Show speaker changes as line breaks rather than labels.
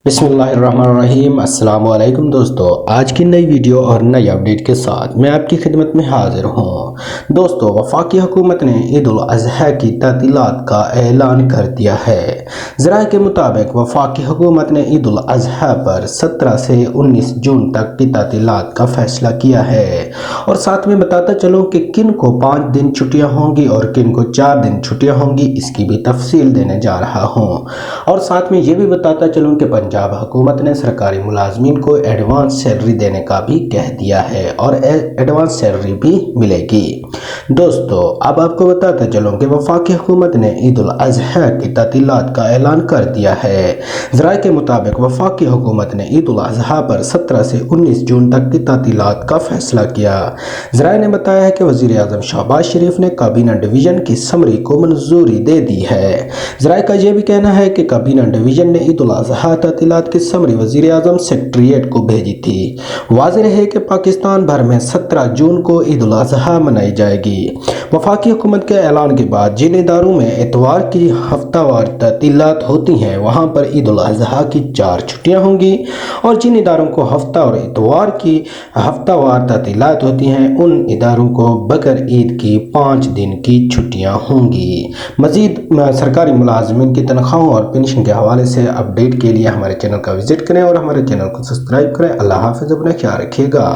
بسم اللہ الرحمن الرحیم۔ السلام علیکم دوستو، آج کی نئی ویڈیو اور نئی اپڈیٹ کے ساتھ میں آپ کی خدمت میں حاضر ہوں۔ دوستو، وفاقی حکومت نے عید الاضحیٰ کی تعطیلات کا اعلان کر دیا ہے۔ ذرائع کے مطابق وفاقی حکومت نے عید الاضحیٰ پر 17 سے 19 جون تک کی تعطیلات کا فیصلہ کیا ہے، اور ساتھ میں بتاتا چلوں کہ کن کو 5 دن چھٹیاں ہوں گی اور کن کو 4 دن چھٹیاں ہوں گی، اس کی بھی تفصیل دینے جا رہا ہوں۔ اور ساتھ میں یہ بھی بتاتا چلوں کہ پنجاب حکومت نے سرکاری ملازمین کو ایڈوانس سیلری دینے کا بھی کہہ دیا ہے، اور ایڈوانس سیلری بھی ملے گی۔ دوستو، اب آپ کو بتاتا چلوں کہ وفاقی حکومت نے عید الاضحیٰ کی تعطیلات کا اعلان کر دیا ہے۔ ذرائع کے مطابق وفاقی حکومت نے عید الاضحیٰ پر 17 سے 19 جون تک کی تعطیلات کا فیصلہ کیا۔ ذرائع نے بتایا ہے کہ وزیر اعظم شہباز شریف نے کابینہ ڈویژن کی سمری کو منظوری دے دی ہے۔ ذرائع کا یہ بھی کہنا ہے کہ کابینہ ڈویژن نے عید الاضحیٰ تعطیلات کی سمری وزیر اعظم سیکریٹریٹ کو بھیجی تھی۔ واضح ہے کہ پاکستان بھر میں 17 جون کو عید الاضحیٰ منائی جائے گی۔ وفاقی حکومت کے اعلان کے بعد جن اداروں میں اتوار کی ہفتہ وار تعطیلات ہوتی ہیں، وہاں پر عید الاضحیٰ کی 4 چھٹیاں ہوں گی، اور جن اداروں کو ہفتہ اور اتوار کی ہفتہ وار تعطیلات ہوتی ہیں، ان اداروں کو بقر عید کی 5 دن کی چھٹیاں ہوں گی۔ مزید سرکاری ملازمین کی تنخواہوں اور پنشن کے حوالے سے اپڈیٹ کے لیے ہمارے چینل کا وزٹ کریں اور ہمارے چینل کو سبسکرائب کریں۔ اللہ حافظ، اپنا خیال رکھیے گا۔